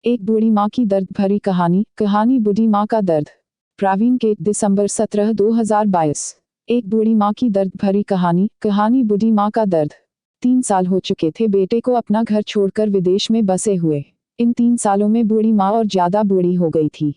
एक बूढ़ी माँ की दर्द भरी कहानी। कहानी बूढ़ी माँ का दर्द। प्रवीण के दिसंबर 17, 2022। एक बूढ़ी माँ की दर्द भरी कहानी। कहानी बूढ़ी माँ का दर्द। 3 साल हो चुके थे बेटे को अपना घर छोड़कर विदेश में बसे हुए। इन 3 सालों में बूढ़ी माँ और ज्यादा बूढ़ी हो गई थी।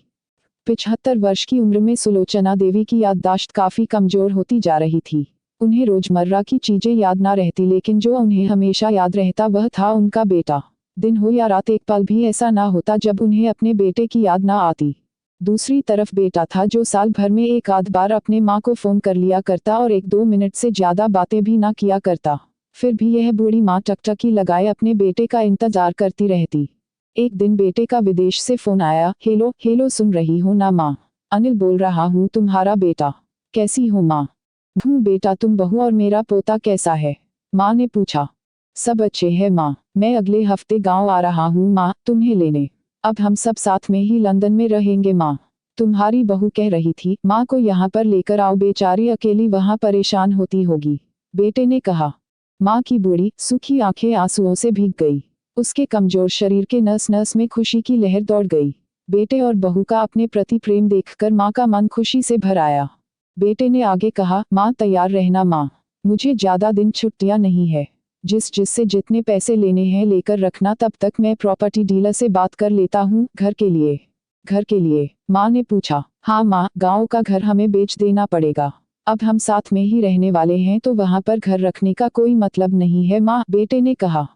75 वर्ष की उम्र में सुलोचना देवी की याददाश्त काफी कमजोर होती जा रही थी। उन्हें रोजमर्रा की चीजें याद ना रहती, लेकिन जो उन्हें हमेशा याद रहता वह था उनका बेटा। दिन हो या रात, एक पल भी ऐसा ना होता जब उन्हें अपने बेटे की याद ना आती। दूसरी तरफ बेटा था जो साल भर में एक आध बार अपने माँ को फोन कर लिया करता और 1-2 मिनट से ज्यादा बातें भी ना किया करता। फिर भी यह बूढ़ी माँ टकटकी लगाए अपने बेटे का इंतजार करती रहती। एक दिन बेटे का विदेश से फोन आया। हेलो हेलो, सुन रही हो ना माँ? अनिल बोल रहा हूँ, तुम्हारा बेटा। कैसी हो माँ? हूँ बेटा, तुम बहू और मेरा पोता कैसा है? माँ ने पूछा। सब अच्छे हैं माँ, मैं अगले हफ्ते गांव आ रहा हूँ माँ, तुम्हें लेने। अब हम सब साथ में ही लंदन में रहेंगे माँ। तुम्हारी बहू कह रही थी माँ को यहाँ पर लेकर आओ, बेचारी अकेली वहाँ परेशान होती होगी, बेटे ने कहा। माँ की बूढ़ी सूखी आंखें आंसुओं से भीग गई। उसके कमजोर शरीर के नस नस में खुशी की लहर दौड़ गई। बेटे और बहू का अपने प्रति प्रेम देखकर माँ का मन खुशी से भर आया। बेटे ने आगे कहा, माँ तैयार रहना माँ, मुझे ज्यादा दिन छुट्टियाँ नहीं है। जिससे जितने पैसे लेने हैं लेकर रखना, तब तक मैं प्रॉपर्टी डीलर से बात कर लेता हूँ। घर के लिए? घर के लिए? माँ ने पूछा। हाँ माँ, गाँव का घर हमें बेच देना पड़ेगा। अब हम साथ में ही रहने वाले हैं तो वहाँ पर घर रखने का कोई मतलब नहीं है माँ, बेटे ने कहा।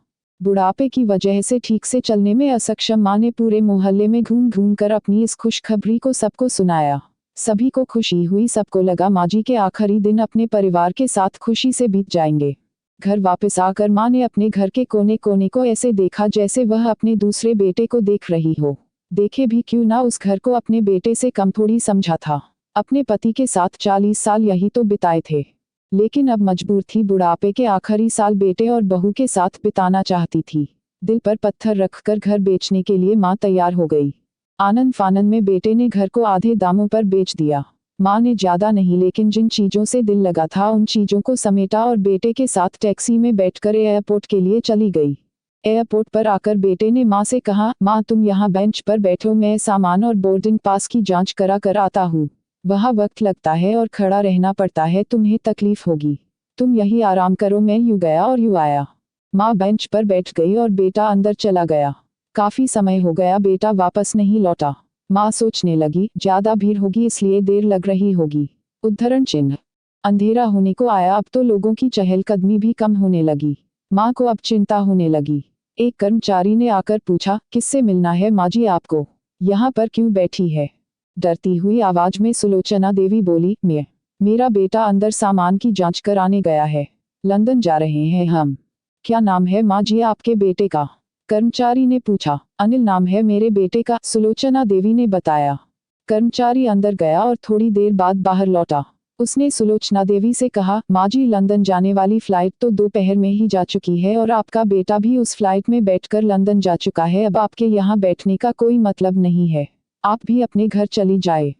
बुढ़ापे की वजह से ठीक से चलने में असक्षम माँ ने पूरे मोहल्ले में घूम घूम कर अपनी इस खुशखबरी को सबको सुनाया। सभी को खुशी हुई, सबको लगा माँ जी के आखिरी दिन अपने परिवार के साथ खुशी से बीत जाएंगे। घर वापस आकर माँ ने अपने घर के कोने कोने को ऐसे देखा जैसे वह अपने दूसरे बेटे को देख रही हो। देखे भी क्यों ना, उस घर को अपने बेटे से कम थोड़ी समझा था। अपने पति के साथ 40 साल यही तो बिताए थे, लेकिन अब मजबूर थी बुढ़ापे के आखिरी साल बेटे और बहू के साथ बिताना चाहती थी। दिल पर पत्थर रखकर घर बेचने के लिए माँ तैयार हो गई। आनंद फानंद में बेटे ने घर को आधे दामों पर बेच दिया। माँ ने ज्यादा नहीं, लेकिन जिन चीजों से दिल लगा था उन चीजों को समेटा और बेटे के साथ टैक्सी में बैठकर एयरपोर्ट के लिए चली गई। एयरपोर्ट पर आकर बेटे ने माँ से कहा, माँ तुम यहाँ बेंच पर बैठो, मैं सामान और बोर्डिंग पास की जांच करा कर आता हूँ। वहाँ वक्त लगता है और खड़ा रहना पड़ता है, तुम्हें तकलीफ होगी, तुम यही आराम करो। मैं यूँ गया और यूँ आया। माँ बेंच पर बैठ गई और बेटा अंदर चला गया। काफी समय हो गया बेटा वापस नहीं लौटा। माँ सोचने लगी, ज्यादा भीड़ होगी इसलिए देर लग रही होगी। उद्धरण चिन्ह। अंधेरा होने को आया, अब तो लोगों की चहलकदमी भी कम होने लगी। माँ को अब चिंता होने लगी। एक कर्मचारी ने आकर पूछा, किससे मिलना है माँ जी आपको? यहाँ पर क्यों बैठी है? डरती हुई आवाज में सुलोचना देवी बोली, मेरा बेटा अंदर सामान की जांच कराने गया है। लंदन जा रहे हैं हम। क्या नाम है माँ जी आपके बेटे का? कर्मचारी ने पूछा। अनिल नाम है मेरे बेटे का, सुलोचना देवी ने बताया। कर्मचारी अंदर गया और थोड़ी देर बाद बाहर लौटा। उसने सुलोचना देवी से कहा, माँ जी लंदन जाने वाली फ्लाइट तो दोपहर में ही जा चुकी है और आपका बेटा भी उस फ्लाइट में बैठकर लंदन जा चुका है। अब आपके यहाँ बैठने का कोई मतलब नहीं है, आप भी अपने घर चली जाए।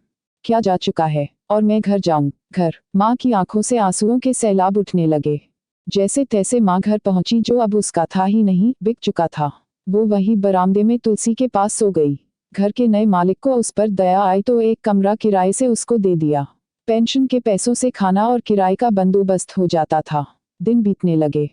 क्या जा चुका है? और मैं घर जाऊं? घर? माँ की आंखों से आंसुओं के सैलाब उठने लगे। जैसे तैसे माँ घर पहुंची, जो अब उसका था ही नहीं, बिक चुका था। वो वही बरामदे में तुलसी के पास सो गई। घर के नए मालिक को उस पर दया आई तो एक कमरा किराए से उसको दे दिया। पेंशन के पैसों से खाना और किराए का बंदोबस्त हो जाता था। दिन बीतने लगे।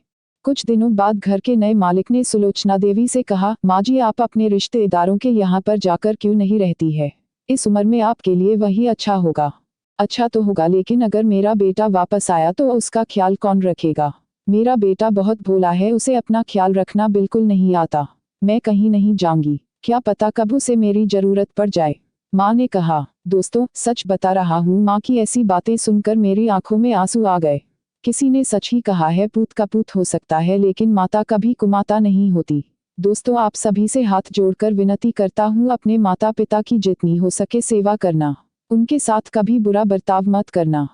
कुछ दिनों बाद घर के नए मालिक ने सुलोचना देवी से कहा, माँ जी आप अपने रिश्तेदारों के यहाँ पर जाकर क्यों नहीं रहती है? इस उम्र में आपके लिए वही अच्छा होगा। अच्छा तो होगा, लेकिन अगर मेरा बेटा वापस आया तो उसका ख्याल कौन रखेगा? मेरा बेटा बहुत भोला है, उसे अपना ख्याल रखना बिल्कुल नहीं आता। मैं कहीं नहीं जाऊंगी, क्या पता कब उसे मेरी जरूरत पड़ जाए। माँ ने कहा। दोस्तों सच बता रहा हूँ, माँ की ऐसी बातें सुनकर मेरी आंखों में आंसू आ गए। किसी ने सच ही कहा है, पूत का पूत हो सकता है लेकिन माता कभी कुमाता नहीं होती। दोस्तों आप सभी से हाथ जोड़कर विनती करता हूँ, अपने माता पिता की जितनी हो सके सेवा करना। उनके साथ कभी बुरा बर्ताव मत करना।